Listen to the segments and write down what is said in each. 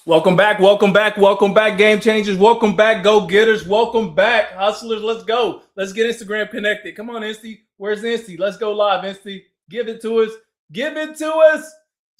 Welcome back, game changers. Welcome back, go getters. Welcome back, hustlers. Let's go. Let's get Instagram connected. Come on, Insty. Where's Insty? Let's go live, Insty. Give it to us. Give it to us.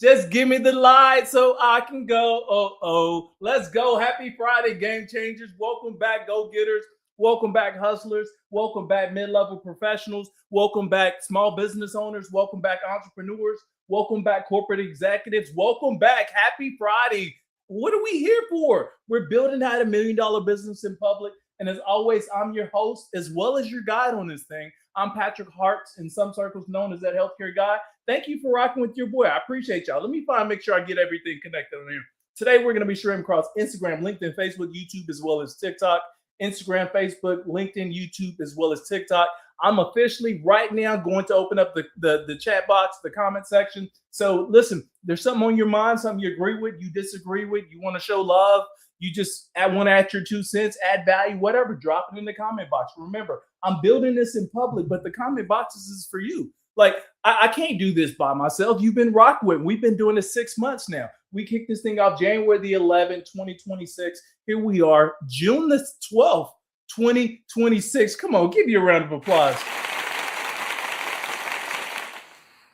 Just give me the light so I can go. Oh. Let's go. Happy Friday, game changers. Welcome back, go getters. Welcome back, hustlers. Welcome back, mid-level professionals. Welcome back, small business owners. Welcome back, entrepreneurs. Welcome back, corporate executives. Welcome back. Happy Friday. What are we here for? We're building out $1 million business in public. And as always, I'm your host as well as your guide on this thing. I'm Patrick Hart, in some circles known as that healthcare guy. Thank you for rocking with your boy. I appreciate y'all. Let me make sure I get everything connected on here. Today, we're going to be sharing across Instagram, LinkedIn, Facebook, YouTube, as well as TikTok. Instagram, Facebook, LinkedIn, YouTube, as well as TikTok. I'm officially right now going to open up the chat box, the comment section. So listen, there's something on your mind, something you agree with, you disagree with, you want to show love, you just want to add your 2 cents, add value, whatever, drop it in the comment box. Remember, I'm building this in public, but the comment boxes is for you. Like, I can't do this by myself. You've been rocking with. We've been doing this 6 months now. We kicked this thing off January the 11th, 2026. Here we are, June the 12th, 2026. Come on, give you a round of applause.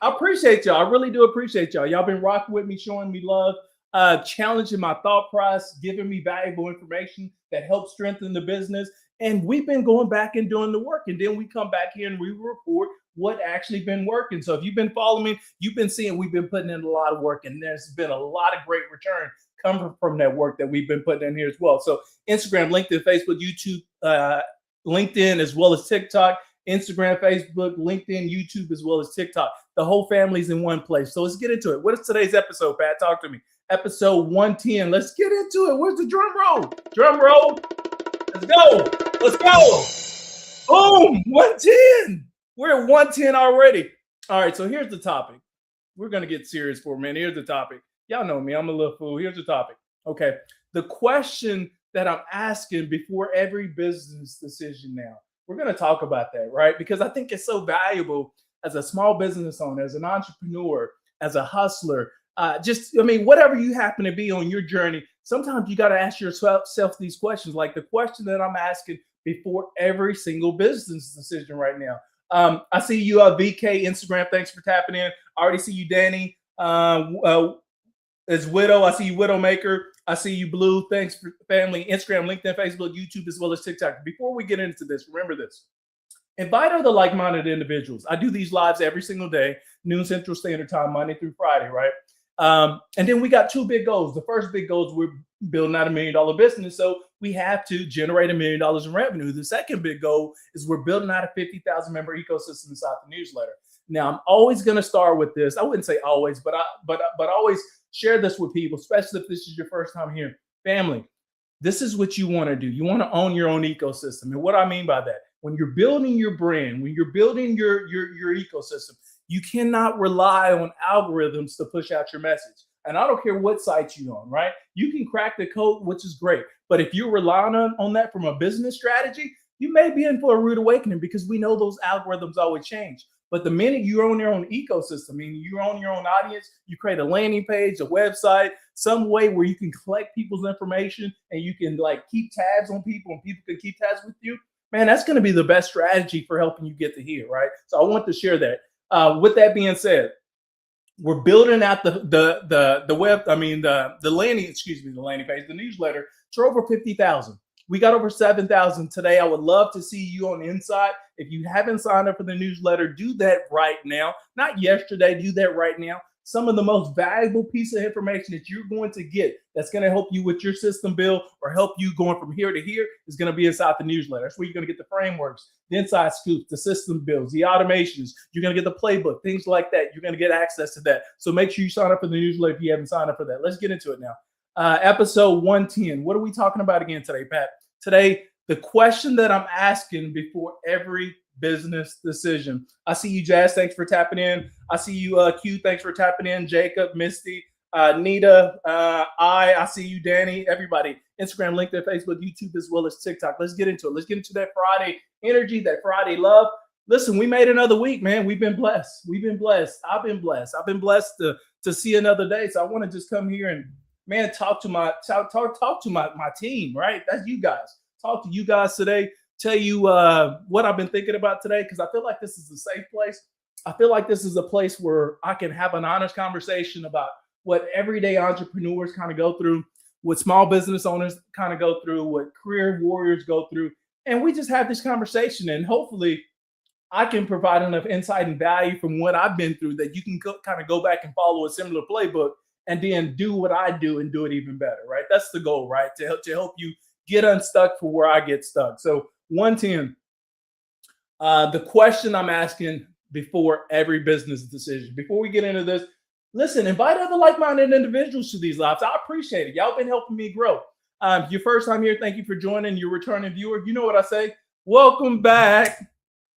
I appreciate y'all. I really do appreciate y'all. Y'all been rocking with me, showing me love, challenging my thought process, giving me valuable information that helps strengthen the business. And we've been going back and doing the work. And then we come back here and we report what actually been working. So if you've been following me, you've been seeing we've been putting in a lot of work, and there's been a lot of great return coming from that work that we've been putting in here as well. So Instagram, LinkedIn, Facebook, YouTube, LinkedIn, as well as TikTok. Instagram, Facebook, LinkedIn, YouTube, as well as TikTok. The whole family's in one place. So let's get into it. What is today's episode, Pat? Talk to me. Episode 110. Let's get into it. Where's the drum roll? Drum roll. Let's go. Let's go. Boom. 110. We're at 110 already. All right. So here's the topic. We're going to get serious for a minute. Here's the topic. Y'all know me. I'm a little fool. Here's the topic. Okay. The question that I'm asking before every business decision now. We're going to talk about that, right? Because I think it's so valuable as a small business owner, as an entrepreneur, as a hustler, whatever you happen to be on your journey. Sometimes you got to ask yourself these questions, like the question that I'm asking before every single business decision right now. I see you, VK, Instagram. Thanks for tapping in. I already see you, Danny. As Widow, I see you, Widowmaker. I see you, Blue. Thanks for family. Instagram, LinkedIn, Facebook, YouTube, as well as TikTok. Before we get into this, remember this. Invite other like-minded individuals. I do these lives every single day, noon Central Standard Time, Monday through Friday, right? And then we got 2 big goals. The first big goal is we're building out $1 million business, so we have to generate $1 million in revenue. The second big goal is we're building out a 50,000 member ecosystem inside the newsletter. Now, I'm always going to start with this. I wouldn't say always, but always share this with people, especially if this is your first time here. Family, this is what you want to do. You want to own your own ecosystem. And what I mean by that, when you're building your brand, when you're building your ecosystem, you cannot rely on algorithms to push out your message. And I don't care what site you're on, right? You can crack the code, which is great. But if you're relying on that from a business strategy, you may be in for a rude awakening, because we know those algorithms always change. But the minute you own your own ecosystem, meaning you own your own audience, you create a landing page, a website, some way where you can collect people's information and you can keep tabs on people and people can keep tabs with you, man, that's going to be the best strategy for helping you get to here, right? So I want to share that. With that being said, we're building out the landing page, the newsletter, to over 50,000. We got over 7,000 today. I would love to see you on the inside. If you haven't signed up for the newsletter, do that right now. Not yesterday, do that right now. Some of the most valuable piece of information that you're going to get that's going to help you with your system build or help you going from here to here is going to be inside the newsletter. That's where you're going to get the frameworks, the inside scoops, the system builds, the automations. You're going to get the playbook, things like that. You're going to get access to that. So make sure you sign up for the newsletter if you haven't signed up for that. Let's get into it now. Episode 110. What are we talking about again today, Pat? Today, the question that I'm asking before every business decision. I see you, Jazz. Thanks for tapping in. I see you, Q. Thanks for tapping in. Jacob, Misty, Nita, I see you, Danny, everybody. Instagram, LinkedIn, Facebook, YouTube, as well as TikTok. Let's get into it. Let's get into that Friday energy, that Friday love. Listen, we made another week, man. We've been blessed. I've been blessed. I've been blessed to see another day. So I want to just come here and man, talk to my team, right? That's you guys. Talk to you guys today. Tell you what I've been thinking about today, because I feel like this is a safe place. I feel like this is a place where I can have an honest conversation about what everyday entrepreneurs kind of go through, what small business owners kind of go through, what career warriors go through. And we just have this conversation, and hopefully I can provide enough insight and value from what I've been through that you can kind of go back and follow a similar playbook and then do what I do and do it even better, right? That's the goal, right? To help you get unstuck for where I get stuck. So 110, the question I'm asking before every business decision, before we get into this, listen, invite other like-minded individuals to these lives. I appreciate it. Y'all been helping me grow. Your first time here, thank you for joining. Your returning viewer, you know what I say. Welcome back.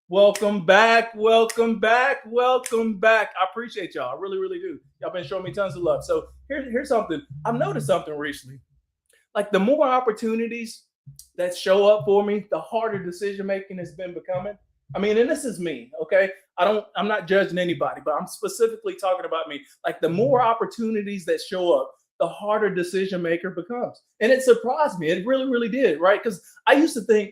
Welcome back. Welcome back. Welcome back. I appreciate y'all. I really, really do. Y'all been showing me tons of love. So here's something. I've noticed something recently. Like, the more opportunities that show up for me, the harder decision making has been becoming. I mean, and this is me, okay? I'm not judging anybody, but I'm specifically talking about me. Like, the more opportunities that show up, the harder decision maker becomes. And it surprised me. It really, really did, right? Because I used to think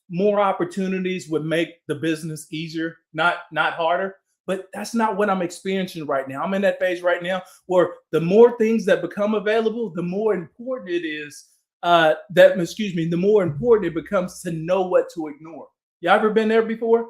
more opportunities would make the business easier, not harder. But that's not what I'm experiencing right now. I'm in that phase right now where the more things that become available, the more important it is the more important it becomes to know what to ignore. You ever been there before?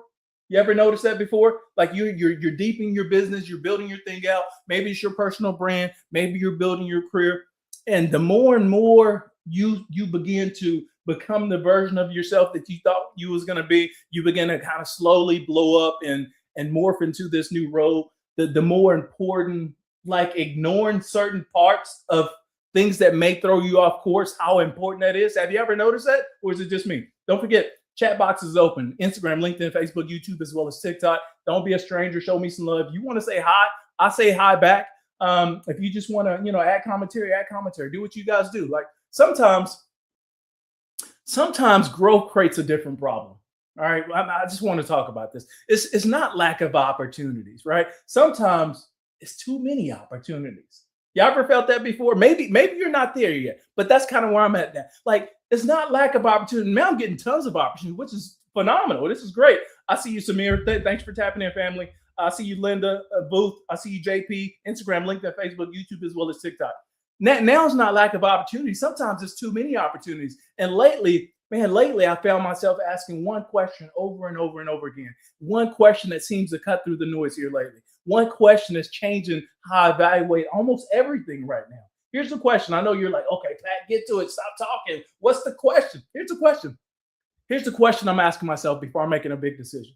You ever noticed that before? Like, you're deep in your business, you're building your thing out. Maybe it's your personal brand, maybe you're building your career. And the more and more you begin to become the version of yourself that you thought you was gonna be, you begin to kind of slowly blow up and morph into this new role. The more important, like, ignoring certain parts of things that may throw you off course, how important that is. Have you ever noticed that? Or is it just me? Don't forget, chat box is open. Instagram, LinkedIn, Facebook, YouTube, as well as TikTok. Don't be a stranger. Show me some love. If you want to say hi, I say hi back. If you just want to, add commentary. Do what you guys do. Like, sometimes growth creates a different problem. All right. I just want to talk about this. It's not lack of opportunities, right? Sometimes it's too many opportunities. Y'all ever felt that before? Maybe you're not there yet, but that's kind of where I'm at now. Like, it's not lack of opportunity. Now I'm getting tons of opportunity, which is phenomenal. This is great. I see you, Samir. Thanks for tapping in, family. I see you, Linda, Booth. I see you, JP. Instagram, LinkedIn, Facebook, YouTube, as well as TikTok. Now it's not lack of opportunity. Sometimes it's too many opportunities. And lately, I found myself asking one question over and over and over again. One question that seems to cut through the noise here lately. One question is changing how I evaluate almost everything right now. Here's the question. I know you're like, okay, Pat, get to it. Stop talking. What's the question? Here's the question. Here's the question I'm asking myself before I'm making a big decision.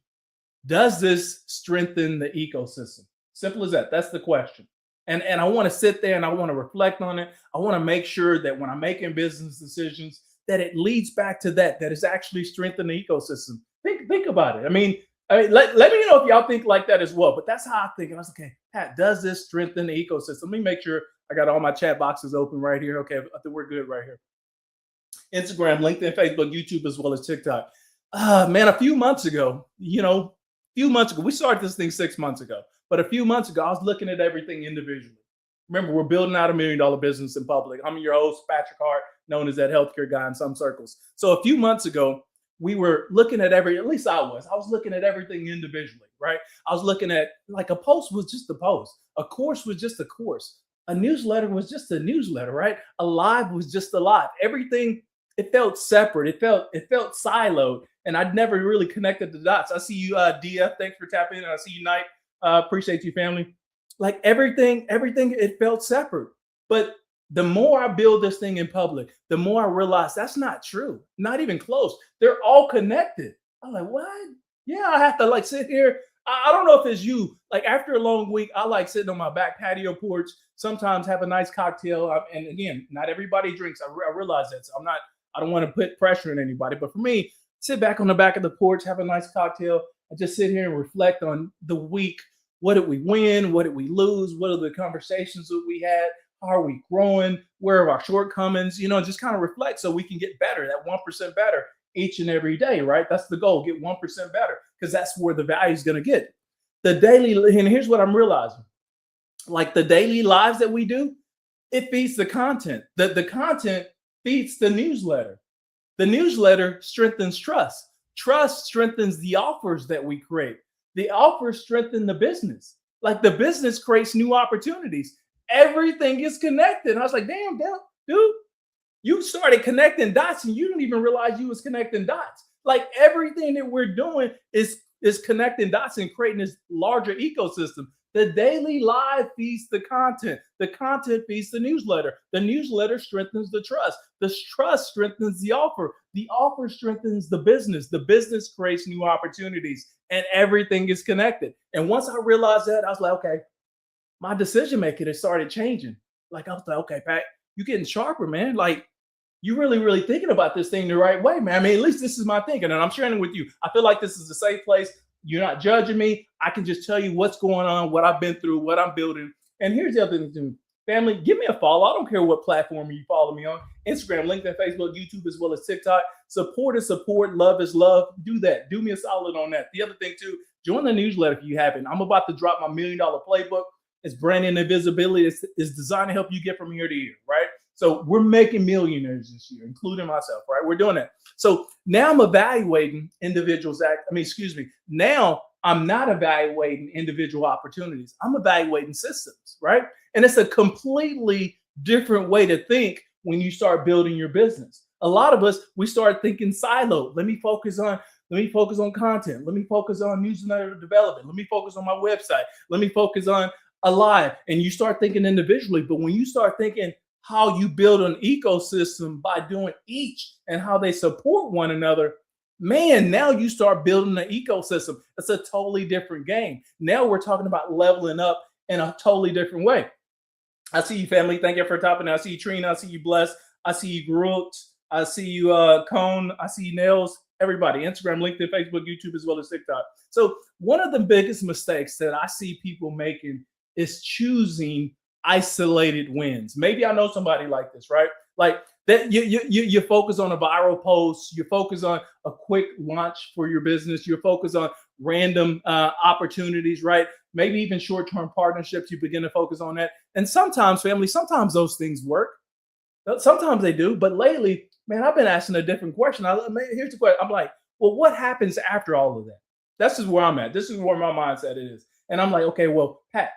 Does this strengthen the ecosystem? Simple as that. That's the question. And I want to sit there and I want to reflect on it. I want to make sure that when I'm making business decisions, that it leads back to that it's actually strengthening the ecosystem. Think about it. I mean, let me know if y'all think like that as well. But that's how I think. And I was like, okay, Pat, does this strengthen the ecosystem? Let me make sure I got all my chat boxes open right here. Okay, I think we're good right here. Instagram, LinkedIn, Facebook, YouTube, as well as TikTok. Man, a few months ago, we started this thing 6 months ago. But a few months ago, I was looking at everything individually. Remember, we're building out $1 million business in public. I'm your host, Patrick Hart, known as that healthcare guy in some circles. So a few months ago, we were looking at at least I was looking at everything individually, right? I was looking at, like, a post was just a post. A course was just a course. A newsletter was just a newsletter, right? A live was just a live. Everything, it felt separate. It felt siloed. And I'd never really connected the dots. I see you, DF. Thanks for tapping in. I see you, Knight. Appreciate you, family. Like, everything, it felt separate. But the more I build this thing in public, the more I realize that's not true. Not even close. They're all connected. I'm like, what? Yeah, I have to, like, sit here. I don't know if it's you. Like, after a long week, I like sitting on my back patio porch, sometimes have a nice cocktail. And again, not everybody drinks. I realize that. So I don't want to put pressure on anybody. But for me, sit back on the back of the porch, have a nice cocktail. I just sit here and reflect on the week. What did we win? What did we lose? What are the conversations that we had? How are we growing? Where are our shortcomings? Just kind of reflect so we can get better, that 1% better each and every day, right? That's the goal, get 1% better, because that's where the value is going to get. And here's what I'm realizing. Like, the daily lives that we do, It feeds the content. The content feeds the newsletter. The newsletter strengthens trust. Trust strengthens the offers that we create. The offers strengthen the business. Like the business creates new opportunities. Everything is connected. And I was like, damn, dude, you started connecting dots and you didn't even realize you was connecting dots. Like everything that we're doing is connecting dots and creating this larger ecosystem. The daily live feeds the content. The content feeds the newsletter. The newsletter strengthens the trust. The trust strengthens the offer. The offer strengthens the business. The business creates new opportunities, and everything is connected. And once I realized that, I was like, okay, my decision making has started changing. Like I was like, okay, Pat, you're getting sharper, man. Like you really thinking about this thing the right way, man. I mean, at least this is my thinking, and I'm sharing it with you. I feel like this is a safe place. You're not judging me. I can just tell you what's going on, what I've been through, what I'm building. And here's the other thing, too. Family, give me a follow. I don't care what platform you follow me on. Instagram, LinkedIn, Facebook, YouTube, as well as TikTok. Support is support. Love is love. Do that. Do me a solid on that. The other thing, too, join the newsletter if you haven't. I'm about to drop my $1 Million Playbook. It's branding and visibility. It's designed to help you get from here to here, right? So we're making millionaires this year, including myself, right? We're doing that. So now I'm evaluating individuals. Now I'm not evaluating individual opportunities. I'm evaluating systems, right? And it's a completely different way to think when you start building your business. A lot of us, we start thinking siloed. Let me focus on content. Let me focus on newsletter development. Let me focus on my website. Let me focus on a live. And you start thinking individually. But when you start thinking how you build an ecosystem by doing each and how they support one another, man, now you start building an ecosystem. It's a totally different game. Now we're talking about leveling up in a totally different way. I see you, family. Thank you for topping. I see you, Trina. I see you, Bless. I see you, Groot. I see you, Cone. I see you, Nails. Everybody, Instagram, LinkedIn, Facebook, YouTube, as well as TikTok. So one of the biggest mistakes that I see people making is choosing isolated wins. Maybe I know somebody like this, right? Like that you focus on a viral post, you focus on a quick launch for your business, you focus on random opportunities, right? Maybe even short-term partnerships, you begin to focus on that. And sometimes, family, sometimes those things work. Sometimes they do, but lately, man, I've been asking a different question. Here's the question. I'm like, well, what happens after all of that? This is where I'm at. This is where my mindset is. And I'm like, okay, well, Pat,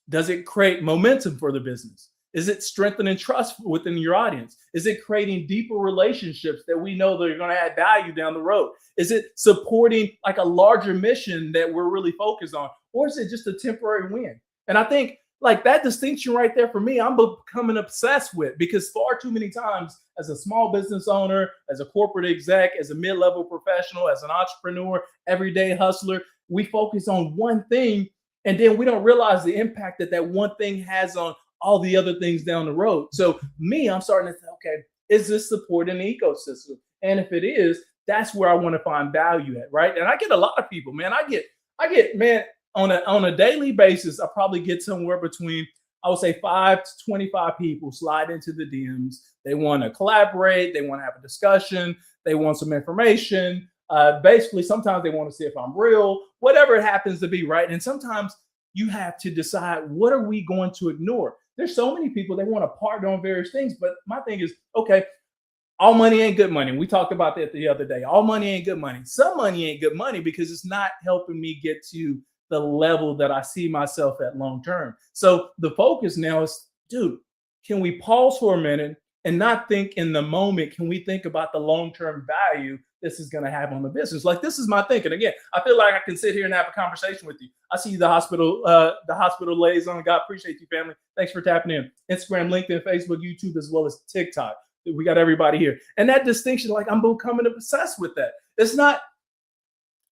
does it create momentum for the business? Is it strengthening trust within your audience? Is it creating deeper relationships that we know that are going to add value down the road? Is it supporting like a larger mission that we're really focused on? Or is it just a temporary win? And I think like that distinction right there for me, I'm becoming obsessed with, because far too many times as a small business owner, as a corporate exec, as a mid-level professional, as an entrepreneur, everyday hustler, we focus on one thing. And then we don't realize the impact that one thing has on all the other things down the road. So I'm starting to say, okay, is this supporting the ecosystem? And if it is, that's where I want to find value at, right? And I get a lot of people, man. I get, man, on a daily basis, I probably get somewhere between, I would say 5 to 25 people slide into the DMs. They want to collaborate. They want to have a discussion. They want some information. Basically, sometimes they want to see if I'm real, whatever it happens to be, right? And sometimes you have to decide, what are we going to ignore? There's so many people, they want to partner on various things, but my thing is, okay, all money ain't good money. We talked about that the other day. All money ain't good money. Some money ain't good money because it's not helping me get to the level that I see myself at long term. So the focus now is, dude, can we pause for a minute and not think in the moment? Can we think about the long-term value this is going to have on the business? Like, this is my thinking. Again, I feel like I can sit here and have a conversation with you. I see you, the hospital liaison. God, appreciate you, family. Thanks for tapping in. Instagram, LinkedIn, Facebook, YouTube, as well as TikTok. We got everybody here. And that distinction, like, I'm becoming obsessed with that. It's not,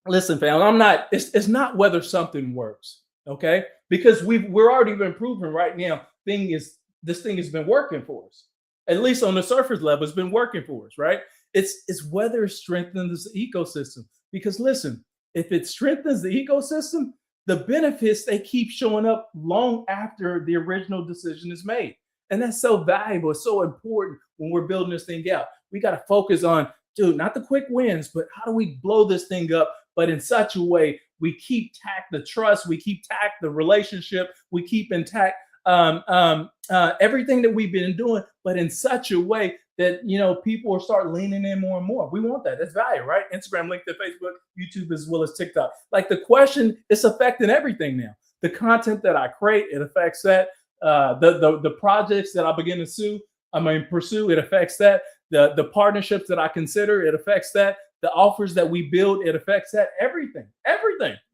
listen, family, it's not whether something works, okay? Because we're already been proven right now, this thing has been working for us. At least on the surface level, it's been working for us, right? It's whether it strengthens the ecosystem. Because listen, if it strengthens the ecosystem, the benefits, they keep showing up long after the original decision is made. And that's so valuable. It's so important when we're building this thing out. We got to focus on, dude, not the quick wins, but how do we blow this thing up, but in such a way we keep intact the trust, we keep intact the relationship, we keep intact everything that we've been doing, but in such a way that, people will start leaning in more and more. We want that. That's value, right? Instagram, LinkedIn, Facebook, YouTube, as well as TikTok. Like the question, it's affecting everything now. The content that I create, it affects that. The projects that I begin to pursue, it affects that. The partnerships that I consider, it affects that. The offers that we build, it affects that. Everything.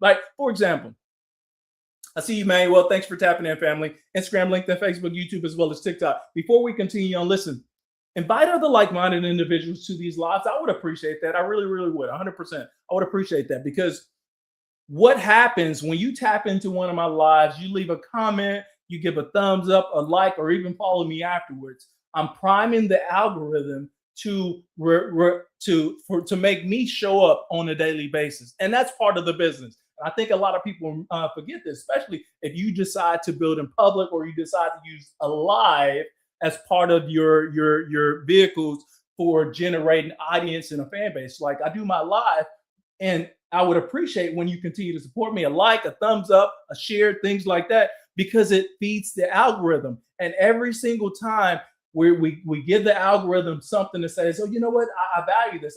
Like, for example, I see you, Manuel. Thanks for tapping in, family. Instagram, LinkedIn, Facebook, YouTube, as well as TikTok. Before we continue on, listen, invite other like-minded individuals to these lives. I would appreciate that. I really, really would. 100%. I would appreciate that, because what happens when you tap into one of my lives, you leave a comment, you give a thumbs up, a like, or even follow me afterwards. I'm priming the algorithm to make me show up on a daily basis, and that's part of the business. I think a lot of people forget this, especially if you decide to build in public, or you decide to use a live as part of your vehicles for generating audience and a fan base. Like, I do my live, and I would appreciate when you continue to support me, a like, a thumbs up, a share, things like that, because it feeds the algorithm. And every single time we give the algorithm something to say, so you know what, I value this,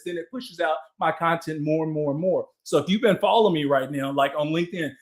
then it pushes out my content more and more and more. So if you've been following me right now, like on LinkedIn,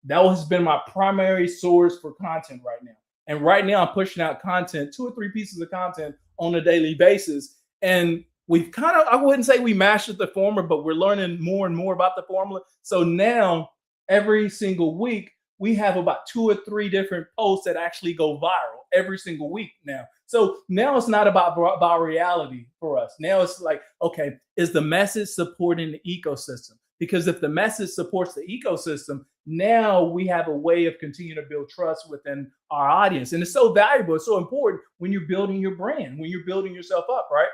that has been my primary source for content right now. And right now I'm pushing out content, 2 or 3 pieces of content on a daily basis. And we've kind of, I wouldn't say we mastered the formula, but we're learning more and more about the formula. So now every single week, we have about 2 or 3 different posts that actually go viral every single week now. So now it's not about virality for us. Now it's like, okay, is the message supporting the ecosystem? Because if the message supports the ecosystem, now we have a way of continuing to build trust within our audience. And it's so valuable. It's so important when you're building your brand, when you're building yourself up, right?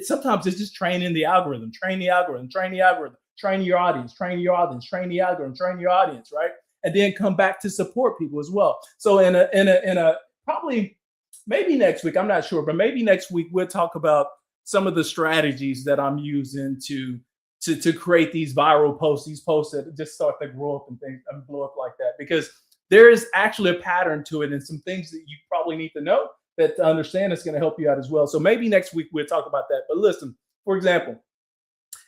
Sometimes it's just training the algorithm, train your audience, train the algorithm, train the audience, right? And then come back to support people as well. So in a probably maybe next week, I'm not sure, but maybe next week we'll talk about some of the strategies that I'm using to create these viral posts, these posts that just start to grow up and things and blow up like that. Because there is actually a pattern to it, and some things that you probably need to know that to understand it's going to help you out as well. So maybe next week we'll talk about that. But listen, for example,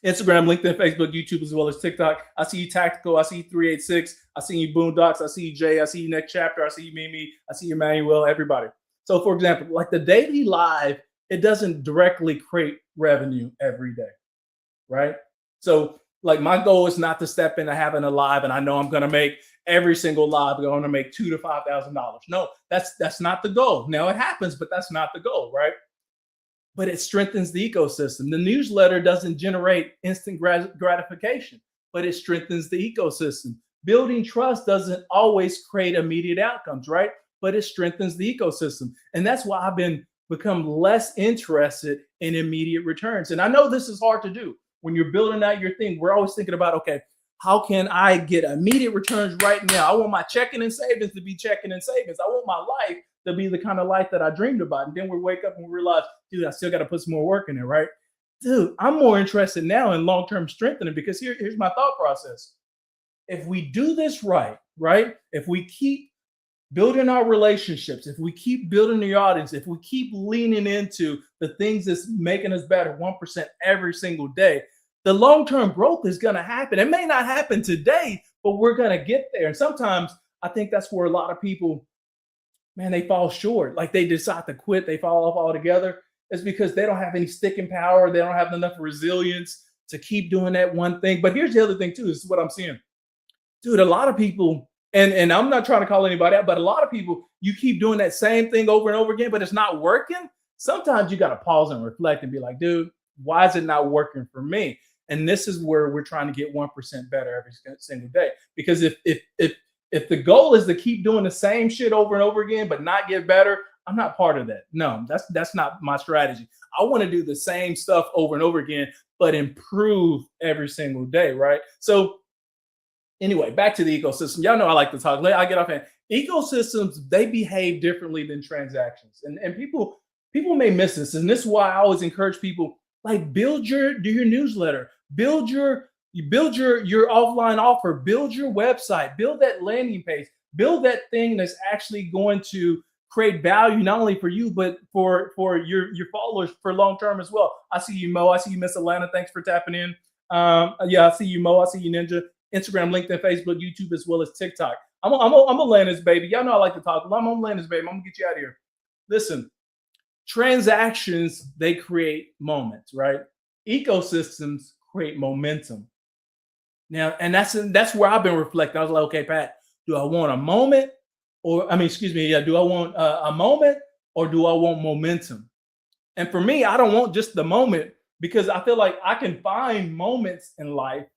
Instagram, LinkedIn, Facebook, YouTube, as well as TikTok. I see you, Tactical. I see you, 386. I see you, Boondocks. I see you, Jay. I see you, Next Chapter. I see you, Mimi. I see you, Emmanuel, everybody. So, for example, like the daily live, it doesn't directly create revenue every day, right? So, like, my goal is not to step into having a live and I know I'm going to make every single live going to make $2,000 to $5,000. No, that's not the goal. Now it happens, but that's not the goal, right? But it strengthens the ecosystem. The newsletter doesn't generate instant gratification, but it strengthens the ecosystem. Building trust doesn't always create immediate outcomes, right? But it strengthens the ecosystem. And that's why I've become less interested in immediate returns. And I know this is hard to do. When you're building out your thing, we're always thinking about, okay, how can I get immediate returns right now? I want my checking and savings to be checking and savings. I want my life to be the kind of life that I dreamed about. And then we wake up and we realize, dude, I still got to put some more work in there, right? Dude, I'm more interested now in long-term strengthening, because here's my thought process. If we do this right? If we keep building our relationships, if we keep building the audience, if we keep leaning into the things that's making us better 1% every single day, the long-term growth is going to happen. It may not happen today, but we're going to get there. And sometimes I think that's where a lot of people, man, they fall short. Like they decide to quit, they fall off altogether. It's because they don't have any sticking power. They don't have enough resilience to keep doing that one thing. But here's the other thing too, this is what I'm seeing. Dude, a lot of people, and I'm not trying to call anybody out, but a lot of people, you keep doing that same thing over and over again, but it's not working. Sometimes you got to pause and reflect and be like, dude, why is it not working for me? And this is where we're trying to get 1% better every single day. Because if the goal is to keep doing the same shit over and over again, but not get better, I'm not part of that. No, that's not my strategy. I want to do the same stuff over and over again, but improve every single day, right? So anyway, back to the ecosystem. Y'all know I like to talk. I get off hand. Ecosystems, they behave differently than transactions. And people may miss this. And this is why I always encourage people, like, do your newsletter, build your offline offer, build your website, build that landing page, Build that thing that's actually going to create value not only for you but for your followers for long term as well. I see you, Mo. I see you, Miss Atlanta. Thanks for tapping in. Yeah, I see you, Mo. I see you, Ninja. Instagram, LinkedIn, Facebook, YouTube, as well as TikTok. I'm gonna land this baby. Y'all know I like to talk. I'm gonna land this baby. I'm gonna get you out of here. Listen, transactions, they create moments, right? Ecosystems create momentum. Now, and that's where I've been reflecting. I was like, okay, Pat, do I want a moment, or I mean, excuse me, yeah, do I want a moment, or do I want momentum? And for me, I don't want just the moment, because I feel like I can find moments in life,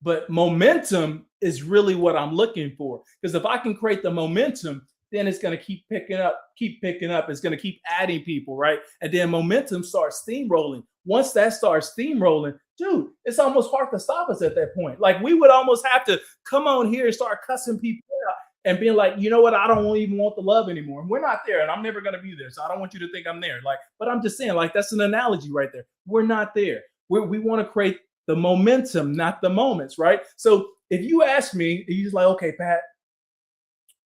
but momentum is really what I'm looking for. Because if I can create the momentum, then it's going to keep picking up, keep picking up. It's going to keep adding people, right? And then momentum starts steamrolling. Once that starts steamrolling, dude, it's almost hard to stop us at that point. Like, we would almost have to come on here and start cussing people out and being like, you know what, I don't even want the love anymore. And we're not there, and I'm never going to be there. So I don't want you to think I'm there. Like, but I'm just saying, like, that's an analogy right there. We're not there. We want to create the momentum, not the moments, right? So if you ask me, you're just like, okay, Pat,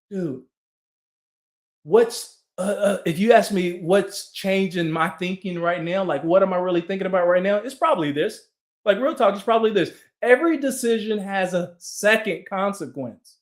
dude, what's if you ask me what's changing my thinking right now, like what am I really thinking about right now? It's probably this. Like, real talk, it's probably this. Every decision has a second consequence,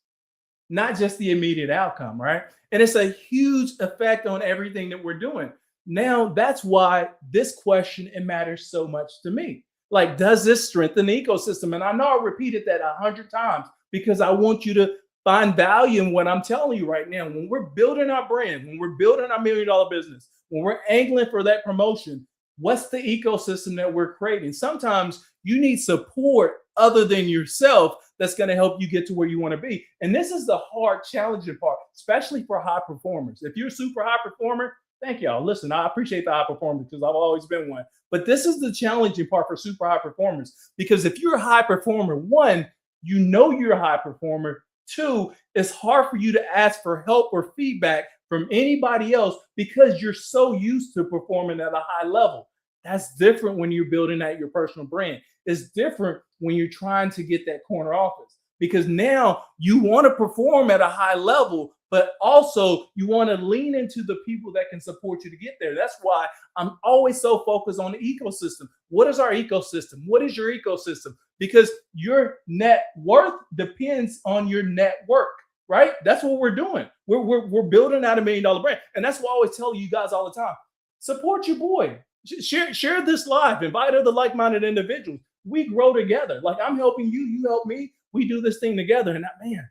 not just the immediate outcome, right? And it's a huge effect on everything that we're doing. Now, that's why this question, it matters so much to me. Like, does this strengthen the ecosystem? And I know I repeated that 100 times because I want you to find value in what I'm telling you right now. When we're building our brand, when we're building our $1 million business, when we're angling for that promotion, what's the ecosystem that we're creating? Sometimes you need support other than yourself that's going to help you get to where you want to be. And this is the hard, challenging part, especially for high performers. If you're a super high performer, thank y'all. Listen, I appreciate the high performers because I've always been one. But this is the challenging part for super high performers, because if you're a high performer, one, you know you're a high performer. Two, it's hard for you to ask for help or feedback from anybody else because you're so used to performing at a high level. That's different when you're building out your personal brand. It's different when you're trying to get that corner office, because now you want to perform at a high level, but also you want to lean into the people that can support you to get there. That's why I'm always so focused on the ecosystem. What is our ecosystem? What is your ecosystem? Because your net worth depends on your network, right? That's what we're doing. We're building out $1 million brand. And that's why I always tell you guys all the time, support your boy. Share this live. Invite other like-minded individuals. We grow together. Like, I'm helping you, you help me. We do this thing together. And man,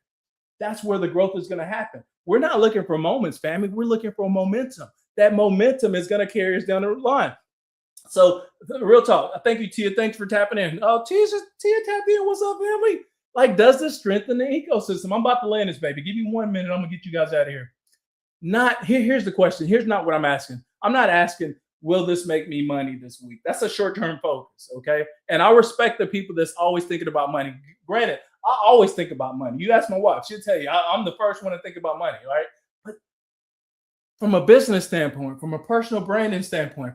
that's where the growth is going to happen. We're not looking for moments, family. We're looking for momentum. That momentum is going to carry us down the line. So, real talk. Thank you, Tia. Thanks for tapping in. Oh, Tia tapped in. What's up, family? Like, does this strengthen the ecosystem? I'm about to land this, baby. Give me 1 minute. I'm going to get you guys out of here. Here's the question. Here's not what I'm asking. I'm not asking, will this make me money this week? That's a short-term focus, okay? And I respect the people that's always thinking about money. Granted, I always think about money. You ask my wife, she'll tell you I'm the first one to think about money, right? But from a business standpoint, from a personal branding standpoint,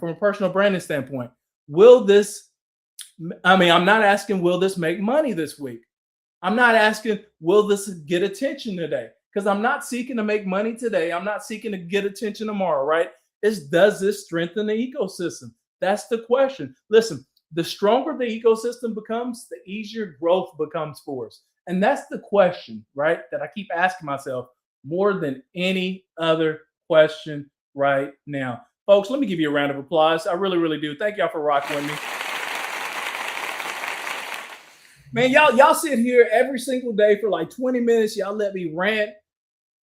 will this, I'm not asking, will this make money this week? I'm not asking, will this get attention today? Because I'm not seeking to make money today. I'm not seeking to get attention tomorrow, right? Does this strengthen the ecosystem? That's the question. Listen, the stronger the ecosystem becomes, the easier growth becomes for us. And that's the question, right, that I keep asking myself more than any other question right now. Folks, let me give you a round of applause. I really, really do. Thank y'all for rocking with me. Man, y'all sit here every single day for like 20 minutes. Y'all let me rant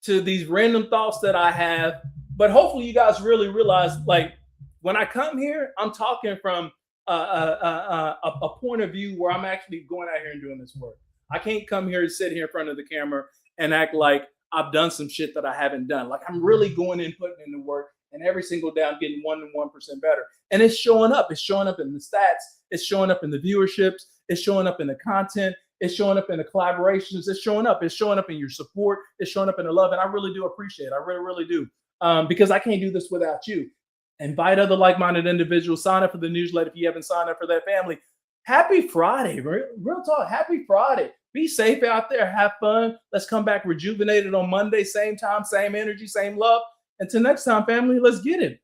to these random thoughts that I have. But hopefully you guys really realize, like, when I come here, I'm talking from a point of view where I'm actually going out here and doing this work. I can't come here and sit here in front of the camera and act like I've done some shit that I haven't done. Like, I'm really going in, putting in the work, and every single day I'm getting 1% better. And it's showing up. It's showing up in the stats. It's showing up in the viewerships. It's showing up in the content. It's showing up in the collaborations. It's showing up. It's showing up in your support. It's showing up in the love. And I really do appreciate it. I really, really do. Because I can't do this without you. Invite other like-minded individuals. Sign up for the newsletter if you haven't signed up for that, family. Happy Friday. Real talk. Happy Friday. Be safe out there. Have fun. Let's come back rejuvenated on Monday. Same time, same energy, same love. Until next time, family, let's get it.